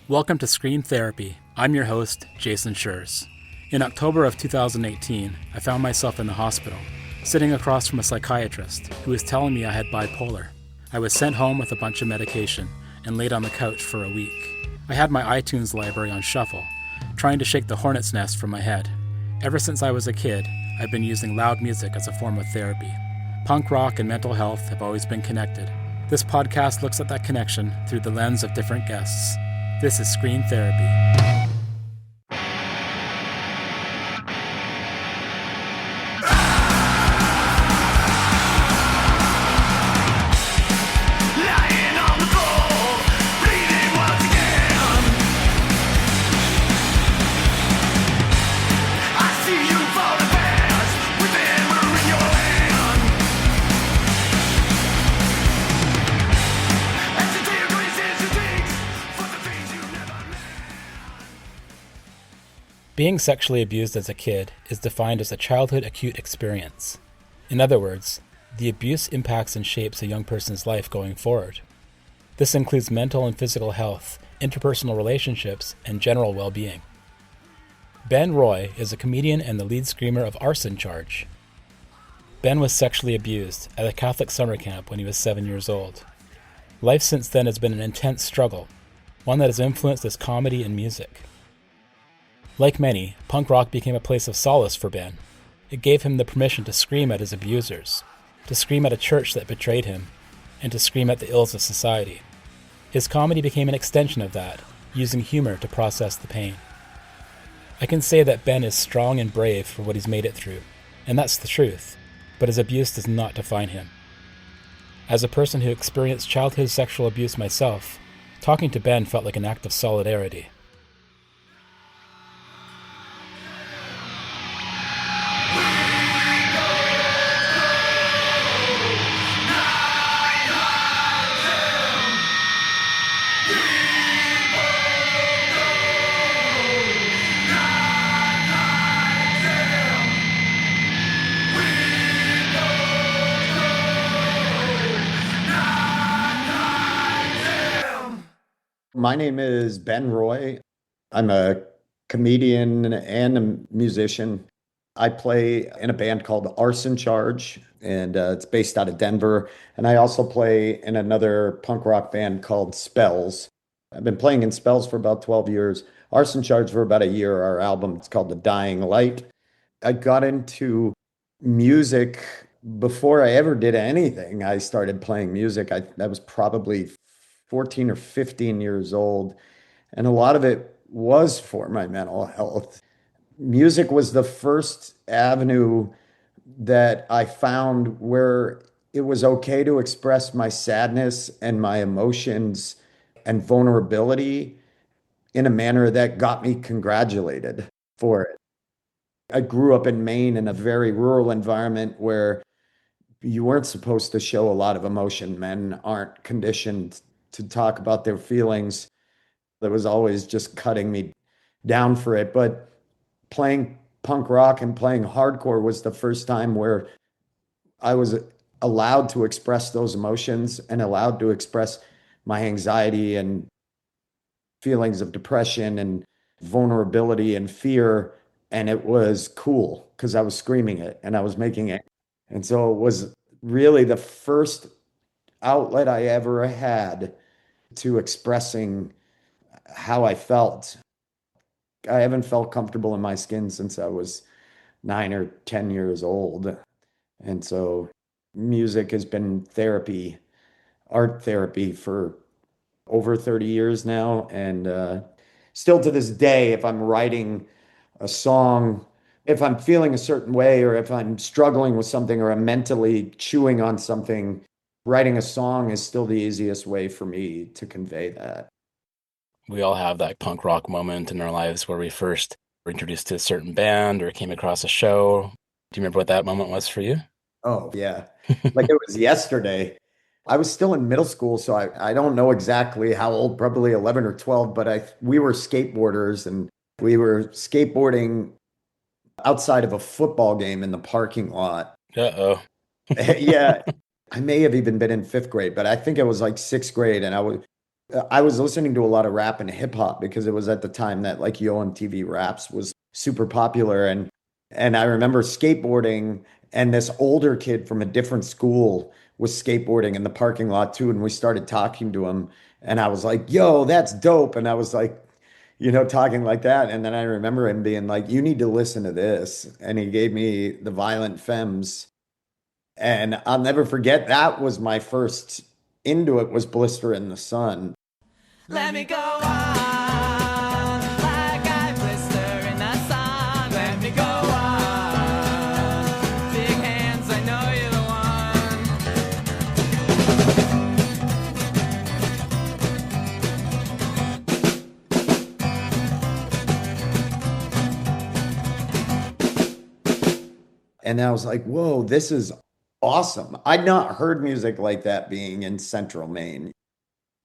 Welcome to Scream Therapy. I'm your host, Jason Schreurs. In October of 2018, I found myself in the hospital, sitting across from a psychiatrist who was telling me I had bipolar. I was sent home with a bunch of medication and laid on the couch for a week. I had my iTunes library on shuffle, trying to shake the hornet's nest from my head. Ever since I was a kid, I've been using loud music as a form of therapy. Punk rock and mental health have always been connected. This podcast looks at that connection through the lens of different guests. This is Scream Therapy. Being sexually abused as a kid is defined as a childhood acute experience. In other words, the abuse impacts and shapes a young person's life going forward. This includes mental and physical health, interpersonal relationships, and general well-being. Ben Roy is a comedian and the lead screamer of Arson Charge. Ben was sexually abused at a Catholic summer camp when he was 7 years old. Life since then has been an intense struggle, one that has influenced his comedy and music. Like many, punk rock became a place of solace for Ben. It gave him the permission to scream at his abusers, to scream at a church that betrayed him, and to scream at the ills of society. His comedy became an extension of that, using humor to process the pain. I can say that Ben is strong and brave for what he's made it through, and that's the truth, but his abuse does not define him. As a person who experienced childhood sexual abuse myself, talking to Ben felt like an act of solidarity. My name is Ben Roy. I'm a comedian and a musician. I play in a band called Arson Charge, and it's based out of Denver. And I also play in another punk rock band called Spells. I've been playing in Spells for about 12 years. Arson Charge for about a year. Our album, it's called The Dying Light. I got into music before I ever did anything. I started playing music. I was probably 14 or 15 years old. And a lot of it was for my mental health. Music was the first avenue that I found where it was okay to express my sadness and my emotions and vulnerability in a manner that got me congratulated for it. I grew up in Maine in a very rural environment where you weren't supposed to show a lot of emotion. Men aren't conditioned to talk about their feelings. That was always just cutting me down for it. But playing punk rock and playing hardcore was the first time where I was allowed to express those emotions and allowed to express my anxiety and feelings of depression and vulnerability and fear. And it was cool because I was screaming it and I was making it. And so it was really the first outlet I ever had to expressing how I felt. I haven't felt comfortable in my skin since I was 9 or 10 years old. And so music has been therapy, art therapy for over 30 years now. And still to this day, if I'm writing a song, if I'm feeling a certain way, or if I'm struggling with something, or I'm mentally chewing on something, writing a song is still the easiest way for me to convey that. We all have that punk rock moment in our lives where we first were introduced to a certain band or came across a show. Do you remember what that moment was for you? Oh, yeah. Like it was yesterday. I was still in middle school, so I don't know exactly how old, probably 11 or 12, but we were skateboarders and we were skateboarding outside of a football game in the parking lot. Uh-oh. Yeah. I may have even been in fifth grade, but I think it was like sixth grade. And I was listening to a lot of rap and hip hop because it was at the time that like Yo MTV Raps was super popular, and I remember skateboarding, and this older kid from a different school was skateboarding in the parking lot too, and we started talking to him, and I was like, "Yo, that's dope." And I was like, talking like that, and then I remember him being like, "You need to listen to this." And he gave me the Violent Femmes, and I'll never forget that was my first into it was Blister in the Sun. Let me go on like I blister in the sun. Let me go on. Big hands, I know you're the one. And I was like, whoa, this is awesome. I'd not heard music like that being in Central Maine.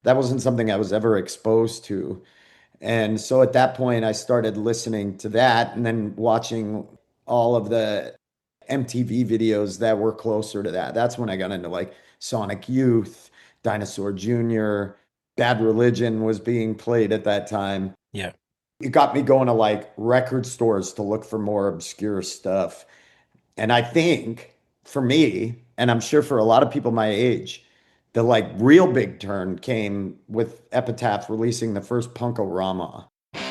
That wasn't something I was ever exposed to. And so at that point, I started listening to that and then watching all of the MTV videos that were closer to that. That's when I got into like Sonic Youth, Dinosaur Jr., Bad Religion was being played at that time. Yeah. It got me going to like record stores to look for more obscure stuff. And I think for me, and I'm sure for a lot of people my age, the like real big turn came with Epitaph releasing the first Punk-O-Rama. Hey,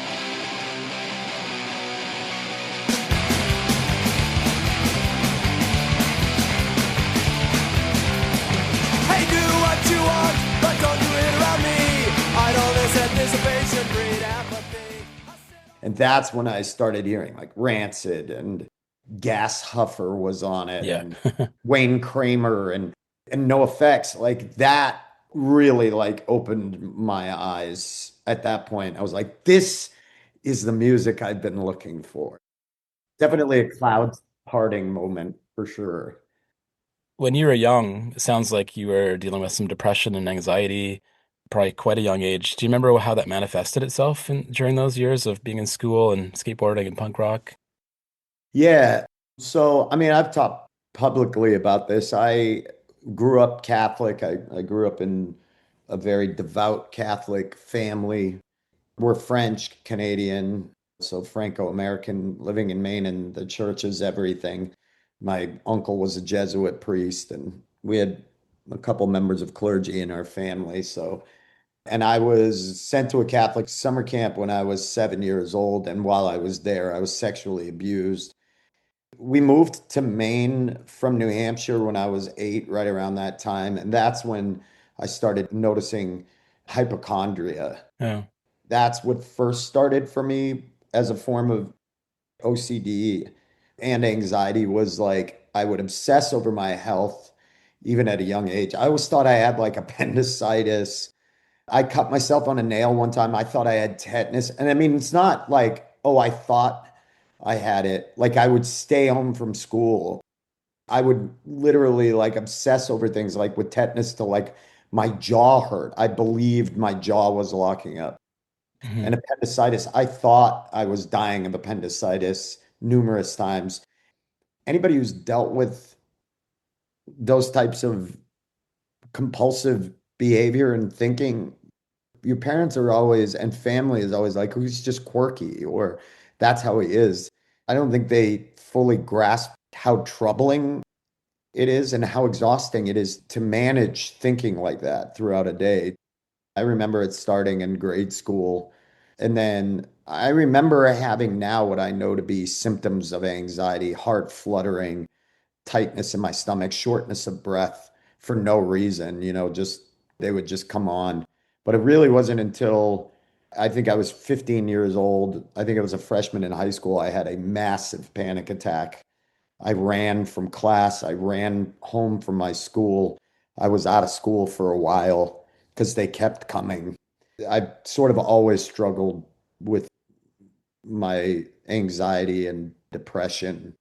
do what you want, but don't do it around me. Idleness, anticipation, breed apathy. And that's when I started hearing like Rancid and Gas Huffer was on it Yeah. and Wayne Kramer and No Effects. Like that really like opened my eyes at that point. I was like, this is the music I've been looking for. Definitely a cloud parting moment for sure. When you were young, it sounds like you were dealing with some depression and anxiety, probably quite a young age. Do you remember how that manifested itself during those years of being in school and skateboarding and punk rock? Yeah. So, I mean, I've talked publicly about this. I grew up Catholic. I grew up in a very devout Catholic family. We're French Canadian, so Franco-American living in Maine, and the church is everything. My uncle was a Jesuit priest, and we had a couple members of clergy in our family. So, and I was sent to a Catholic summer camp when I was 7 years old. And while I was there, I was sexually abused. We moved to Maine from New Hampshire when I was 8, right around that time. And that's when I started noticing hypochondria. Oh, That's what first started for me as a form of OCD and anxiety was like I would obsess over my health even at a young age. I always thought I had like appendicitis. I cut myself on a nail one time. I thought I had tetanus. And I mean, it's not like, oh, I thought I had it. Like I would stay home from school. I would literally like obsess over things like with tetanus to like my jaw hurt. I believed my jaw was locking up. And mhm. appendicitis, I thought I was dying of appendicitis numerous times. Anybody who's dealt with those types of compulsive behavior and thinking, your parents are always, and family is always like, he's just quirky, or that's how he is. I don't think they fully grasp how troubling it is and how exhausting it is to manage thinking like that throughout a day. I remember it starting in grade school. And then I remember having now what I know to be symptoms of anxiety, heart fluttering, tightness in my stomach, shortness of breath for no reason, just they would just come on. But it really wasn't until I think I was 15 years old. I think I was a freshman in high school. I had a massive panic attack. I ran from class. I ran home from my school. I was out of school for a while because they kept coming. I've sort of always struggled with my anxiety and depression.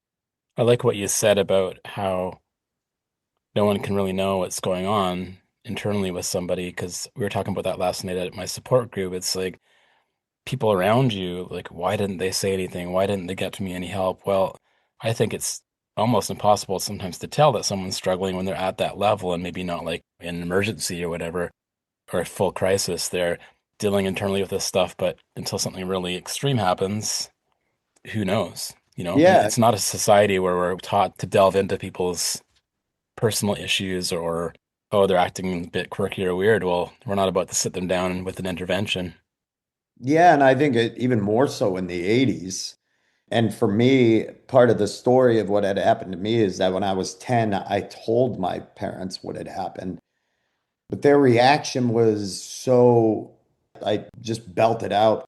I like what you said about how no one can really know what's going on internally with somebody because we were talking about that last night at my support group. It's like people around you, like, why didn't they say anything? Why didn't they get to me any help? Well, I think it's almost impossible sometimes to tell that someone's struggling when they're at that level and maybe not like in an emergency or whatever. or a full crisis. They're dealing internally with this stuff, but until something really extreme happens, who knows? Yeah. It's not a society where we're taught to delve into people's personal issues or, oh, they're acting a bit quirky or weird. Well, we're not about to sit them down with an intervention. Yeah. And I think even more so in the 80s. And for me, part of the story of what had happened to me is that when I was 10, I told my parents what had happened. But their reaction was so, I just belted out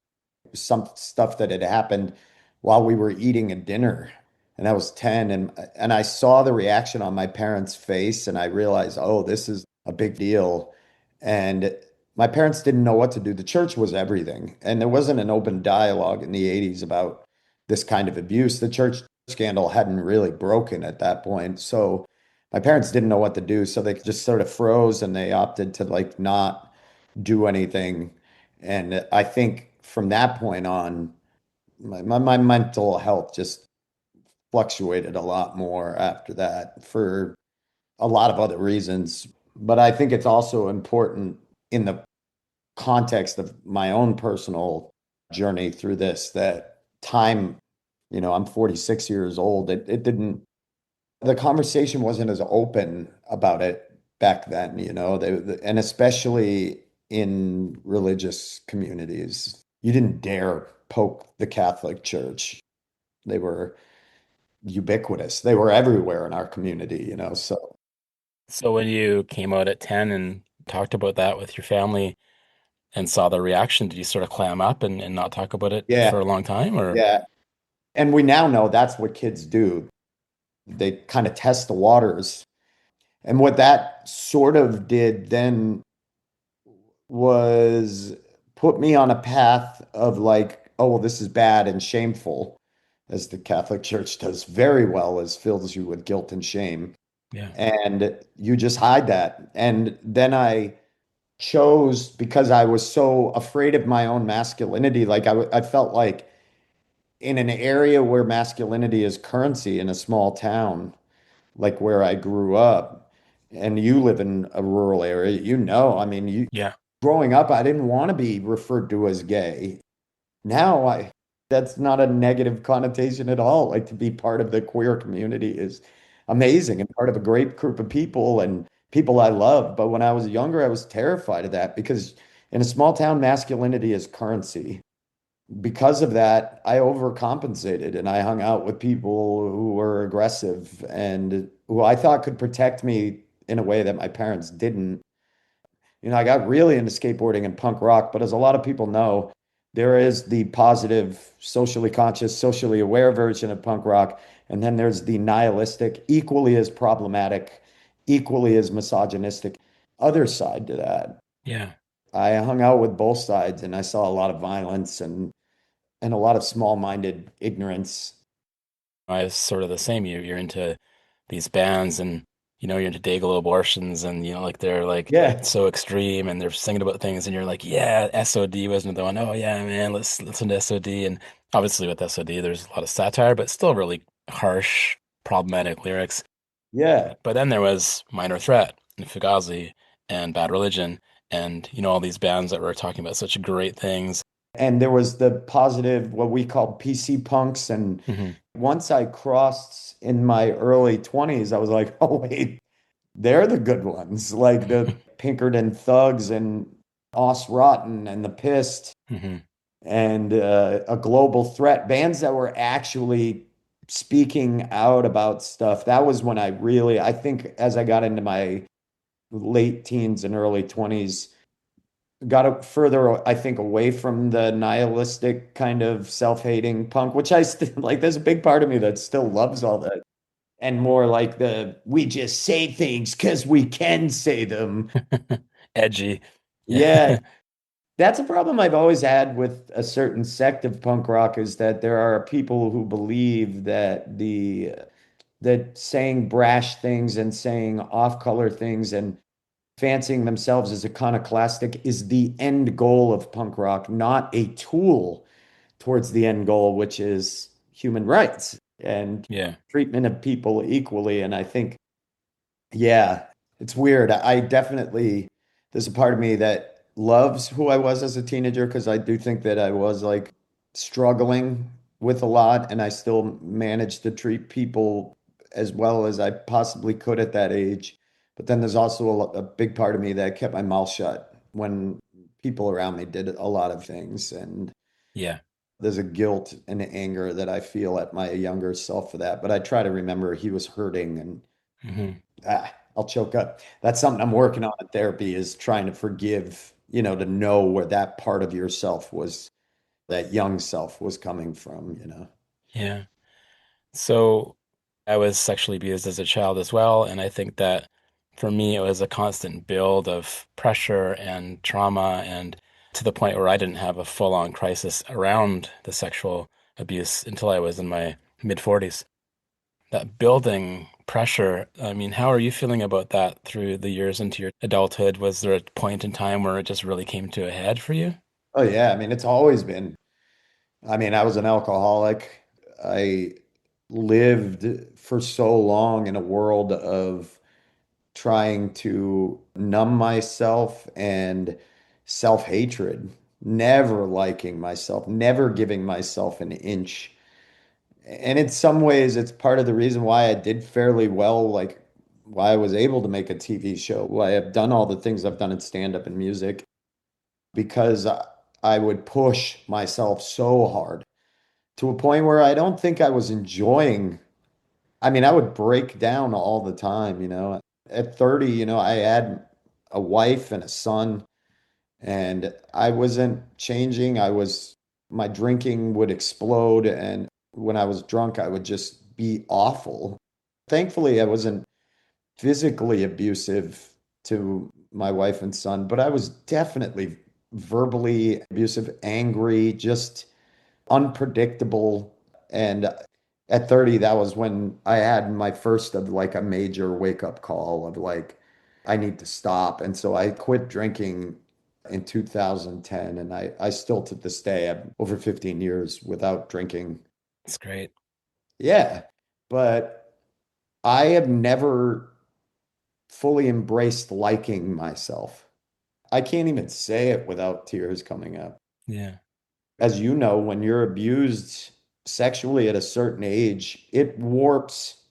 some stuff that had happened while we were eating a dinner. And I was 10 and I saw the reaction on my parents' face and I realized, oh, this is a big deal. And my parents didn't know what to do. The church was everything. And there wasn't an open dialogue in the 80s about this kind of abuse. The church scandal hadn't really broken at that point. So my parents didn't know what to do. So they just sort of froze and they opted to like not do anything. And I think from that point on, my mental health just fluctuated a lot more after that for a lot of other reasons. But I think it's also important in the context of my own personal journey through this that time, I'm 46 years old. It didn't, the conversation wasn't as open about it back then, and especially in religious communities. You didn't dare poke the Catholic Church. They were ubiquitous. They were everywhere in our community. So So when you came out at 10 and talked about that with your family and saw the reaction, did you sort of clam up and not talk about it yeah, for a long time or? yeah. And we now know that's what kids do. They kind of test the waters. And what that sort of did then was put me on a path of like, oh, well, this is bad and shameful, as the Catholic Church does very well, as fills you with guilt and shame. Yeah. And you just hide that. And then I chose, because I was so afraid of my own masculinity, like I felt like in an area where masculinity is currency in a small town, like where I grew up, and you live in a rural area, I mean, Yeah. growing up, I didn't want to be referred to as gay. Now that's not a negative connotation at all. Like to be part of the queer community is amazing and part of a great group of people and people I love. But when I was younger, I was terrified of that because in a small town, masculinity is currency. Because of that, I overcompensated and I hung out with people who were aggressive and who I thought could protect me in a way that my parents didn't. I got really into skateboarding and punk rock, but as a lot of people know, there is the positive, socially conscious, socially aware version of punk rock. And then there's the nihilistic, equally as problematic, equally as misogynistic other side to that. Yeah. I hung out with both sides and I saw a lot of violence and a lot of small-minded ignorance. I was sort of the same. You're into these bands and you're into day-glow abortions and like they're like Yeah. so extreme and they're singing about things and you're like, yeah, SOD was another one. Oh yeah, man, let's listen to SOD. And obviously with SOD there's a lot of satire, but still really harsh, problematic lyrics. Yeah. But then there was Minor Threat and Fugazi and Bad Religion and all these bands that were talking about such great things. And there was the positive, what we call PC punks. And Hmm. once I crossed in my early 20s, I was like, oh, wait, they're the good ones, like the Pinkerton Thugs and Os Rotten and the Pissed Hmm. and A Global Threat, bands that were actually speaking out about stuff. That was when I think as I got into my late teens and early 20s, further, I think, away from the nihilistic kind of self-hating punk, which I still like. There's a big part of me that still loves all that, and more like we just say things because we can say them. Edgy. Yeah, Yeah. that's a problem I've always had with a certain sect of punk rock is that there are people who believe that saying brash things and saying off-color things and fancying themselves as iconoclastic is the end goal of punk rock, not a tool towards the end goal, which is human rights and Yeah. treatment of people equally. And I think, yeah, it's weird. I definitely, there's a part of me that loves who I was as a teenager because I do think that I was like struggling with a lot and I still managed to treat people as well as I possibly could at that age. But then there's also a big part of me that kept my mouth shut when people around me did a lot of things. And Yeah. there's a guilt and anger that I feel at my younger self for that. But I try to remember he was hurting and Hmm. I'll choke up. That's something I'm working on in therapy is trying to forgive, to know where that part of yourself was, that young self was coming from. Yeah. So I was sexually abused as a child as well, and I think that for me it was a constant build of pressure and trauma, and to the point where I didn't have a full-on crisis around the sexual abuse until I was in my mid 40s. That building pressure, I mean, how are you feeling about that through the years into your adulthood? Was there a point in time where it just really came to a head for you? Oh yeah, I mean it's always been. I mean, I was an alcoholic. I lived for so long in a world of trying to numb myself and self-hatred, never liking myself, never giving myself an inch. And in some ways, it's part of the reason why I did fairly well, like why I was able to make a TV show, why I've done all the things I've done in stand-up and music, because I would push myself so hard to a point where I don't think I was enjoying. I mean, I would break down all the time. At 30, I had a wife and a son, and I wasn't changing. My drinking would explode, and when I was drunk, I would just be awful. Thankfully, I wasn't physically abusive to my wife and son, but I was definitely verbally abusive, angry, just unpredictable. And at 30, that was when I had my first of like a major wake up call of like, I need to stop. And so I quit drinking in 2010. And I still to this day, I'm over 15 years without drinking. It's great. Yeah. But I have never fully embraced liking myself. I can't even say it without tears coming up. Yeah. As you know, when you're abused sexually at a certain age, it warps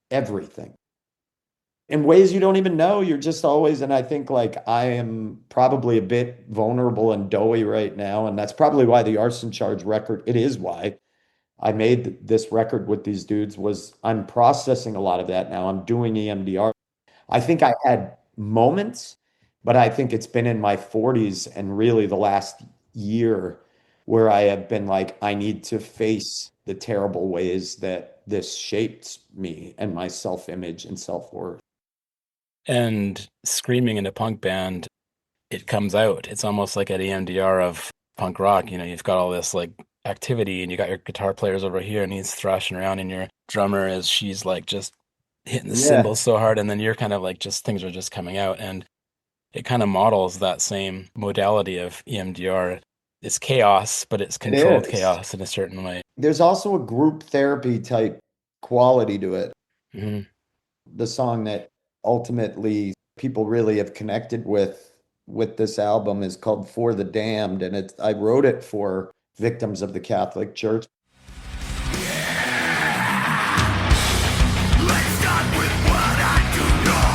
everything in ways you don't even know. You're just always, and I think like I am probably a bit vulnerable and doughy right now. And that's probably why the Arson Charge record, it is why I made this record with these dudes, was I'm processing a lot of that now. I'm doing EMDR. I think I had moments, but I think it's been in my 40s and really the last year where I have been like, I need to face the terrible ways that this shaped me and my self-image and self-worth. And screaming in a punk band, it comes out. It's almost like an EMDR of punk rock. You've got all this like activity and you got your guitar players over here and he's thrashing around and your drummer is she's like just hitting the Yeah, cymbals so hard and then you're kind of like just things are just coming out and it kind of models that same modality of EMDR. It's chaos, but it's it controlled is. chaos in a certain way. There's also a group therapy type quality to it. Hmm. The song that ultimately people really have connected with this album is called For the Damned, and I wrote it for victims of the Catholic Church. Let's start with what I do know.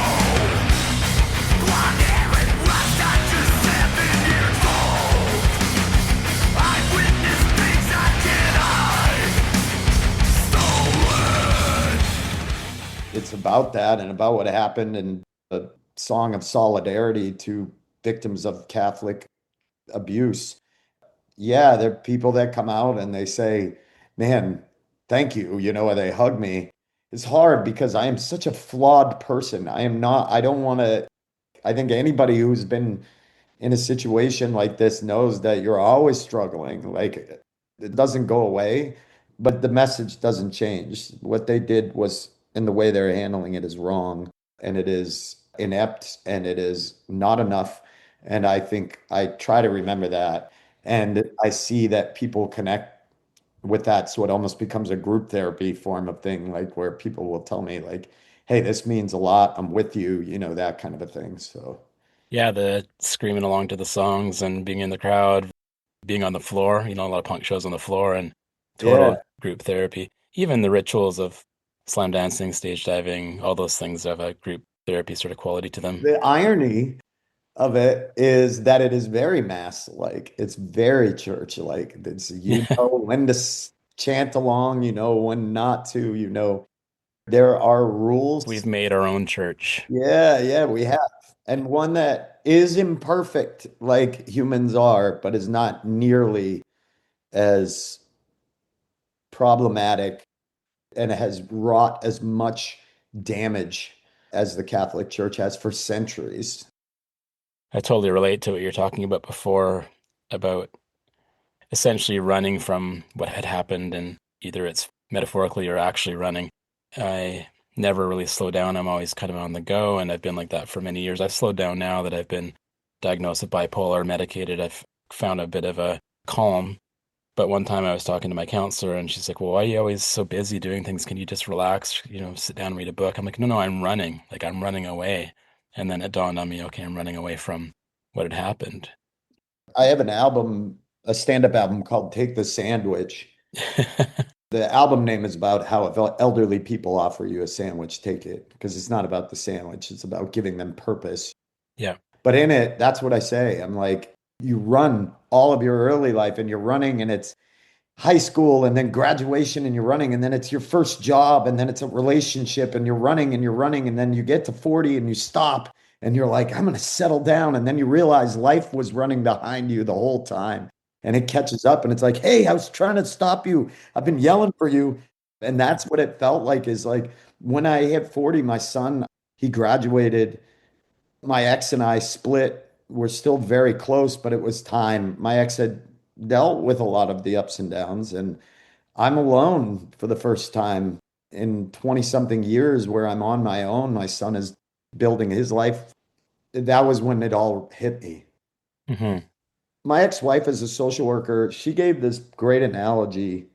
Blonde hair and rust, I'm just 7 years old. I've witnessed things I can't hide. Stolen. It's about that and about what happened, and a song of solidarity to victims of Catholic abuse. Yeah, there are people that come out and they say, "Man, thank you," or they hug me. It's hard because I am such a flawed person. I don't want to, I think anybody who's been in a situation like this knows that you're always struggling. Like it doesn't go away, but the message doesn't change. What they did was, in the way they're handling it, is wrong, and it is inept, and it is not enough. And I think I try to remember that. And I see that people connect with that. So it almost becomes a group therapy form of thing, like where people will tell me, like, hey, this means a lot. I'm with you, that kind of a thing. So. Yeah, the screaming along to the songs and being in the crowd, being on the floor, a lot of punk shows on the floor and total Yeah. group therapy. Even the rituals of slam dancing, stage diving, all those things have a group therapy sort of quality to them. The irony of it is that it is very mass-like. It's very church-like. It's you know when to chant along, you know when not to, there are rules. We've made our own church. Yeah, yeah, we have. And one that is imperfect like humans are, but is not nearly as problematic and has wrought as much damage as the Catholic Church has for centuries. I totally relate to what you're talking about before about essentially running from what had happened, and either it's metaphorically or actually running. I never really slow down. I'm always kind of on the go, and I've been like that for many years. I've slowed down now that I've been diagnosed with bipolar, medicated. I've found a bit of a calm. But one time I was talking to my counselor, and she's like, "Well, why are you always so busy doing things? Can you just relax, sit down and read a book?" I'm like, "No, no, I'm running. Like, I'm running away." And then it dawned on me, okay, I'm running away from what had happened. I have an album, a stand-up album called Take the Sandwich. The album name is about how if elderly people offer you a sandwich, take it. Because it's not about the sandwich, it's about giving them purpose. Yeah. But in it, that's what I say. I'm like, you run all of your early life and you're running, and it's high school and then graduation and you're running, and then it's your first job, and then it's a relationship and you're running and you're running, and then you get to 40 and you stop and you're like, I'm going to settle down. And then you realize life was running behind you the whole time. And it catches up and it's like, hey, I was trying to stop you. I've been yelling for you. And that's what it felt like, is like when I hit 40, my son, he graduated. My ex and I split. We're still very close, but it was time. My ex had dealt with a lot of the ups and downs, and I'm alone for the first time in 20 something years where I'm on my own. My son is building his life. That was when it all hit me. Hmm. My ex-wife is a social worker. She gave this great analogy,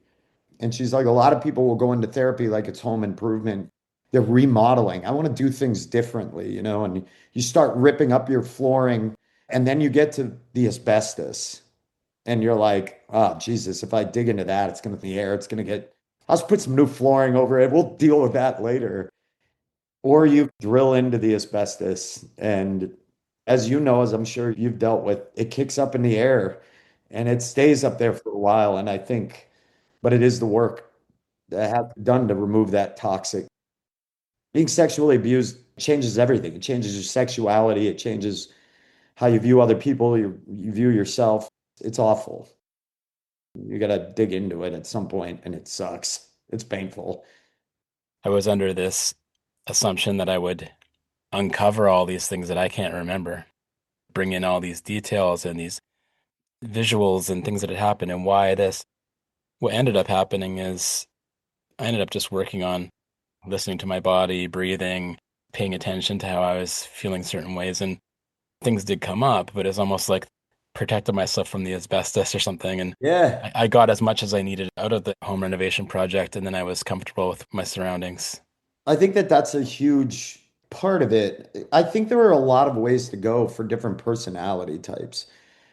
and she's like, a lot of people will go into therapy like it's home improvement. They're remodeling. I want to do things differently, and you start ripping up your flooring, and then you get to the asbestos, and you're like, oh, Jesus, if I dig into that, it's going to be the air. It's going to get, I'll just put some new flooring over it. We'll deal with that later. Or you drill into the asbestos, and as you know, as I'm sure you've dealt with, it kicks up in the air and it stays up there for a while. And I think, but it is the work that has to be done to remove that toxic. Being sexually abused changes everything. It changes your sexuality. It changes how you view other people. You view yourself. It's awful. You got to dig into it at some point, and it sucks. It's painful. I was under this assumption that I would uncover all these things that I can't remember, bring in all these details and these visuals and things that had happened and why this. What ended up happening is I ended up just working on listening to my body, breathing, paying attention to how I was feeling certain ways. And things did come up, but it's almost like protected myself from the asbestos or something. And Yeah. I got as much as I needed out of the home renovation project. And then I was comfortable with my surroundings. I think that that's a huge part of it. I think there are a lot of ways to go for different personality types.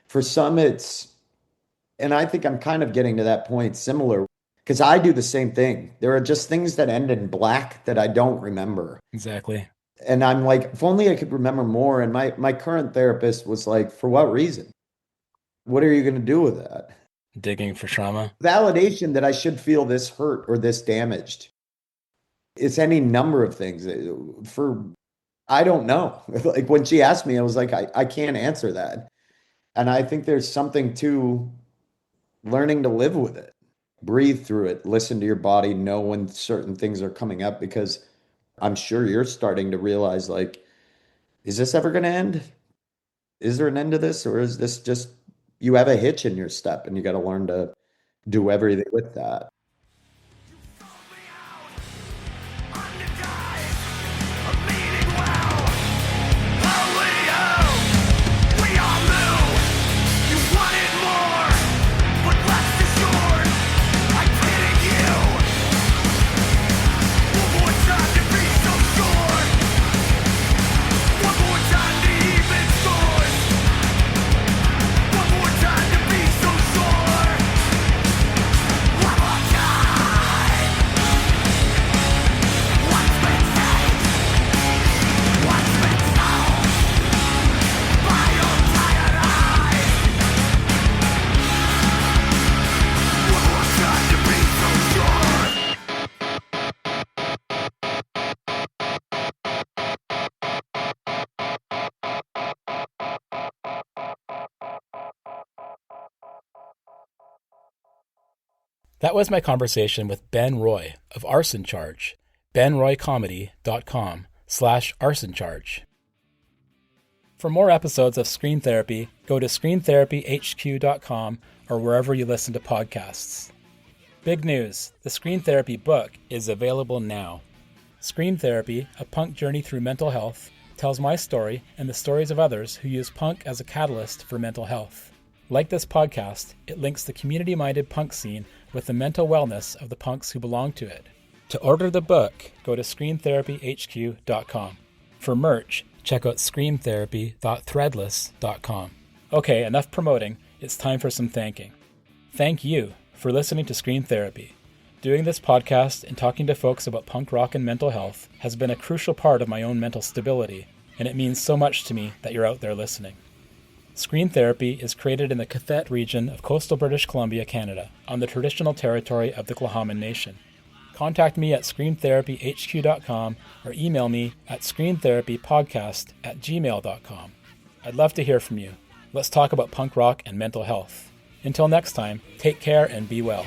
For some, and I think I'm kind of getting to that point similar, because I do the same thing. There are just things that end in black that I don't remember. Exactly. And I'm like, if only I could remember more. And my current therapist was like, for what reason? What are you going to do with that? Digging for trauma. Validation that I should feel this hurt or this damaged. It's any number of things. I don't know. Like when she asked me, I was like, I can't answer that. And I think there's something to learning to live with it, breathe through it, listen to your body, know when certain things are coming up, because I'm sure you're starting to realize, like, is this ever going to end? Is there an end to this? Or is this just you have a hitch in your step and you got to learn to do everything with that? One more time to even score. That was my conversation with Ben Roy of Arson Charge, benroycomedy.com/arsoncharge. For more episodes of Screen Therapy, go to screentherapyhq.com or wherever you listen to podcasts. Big news, the Screen Therapy book is available now. Screen Therapy, A Punk Journey Through Mental Health, tells my story and the stories of others who use punk as a catalyst for mental health. Like this podcast, it links the community-minded punk scene with the mental wellness of the punks who belong to it. To order the book, go to screentherapyhq.com. For merch, check out screamtherapy.threadless.com. Okay, enough promoting. It's time for some thanking. Thank you for listening to Screen Therapy. Doing this podcast and talking to folks about punk rock and mental health has been a crucial part of my own mental stability, and it means so much to me that you're out there listening. Screen Therapy is created in the Cathet region of coastal British Columbia, Canada, on the traditional territory of the Tla'amin Nation. Contact me at screentherapyhq.com or email me at screentherapypodcast@gmail.com. I'd love to hear from you. Let's talk about punk rock and mental health. Until next time, take care and be well.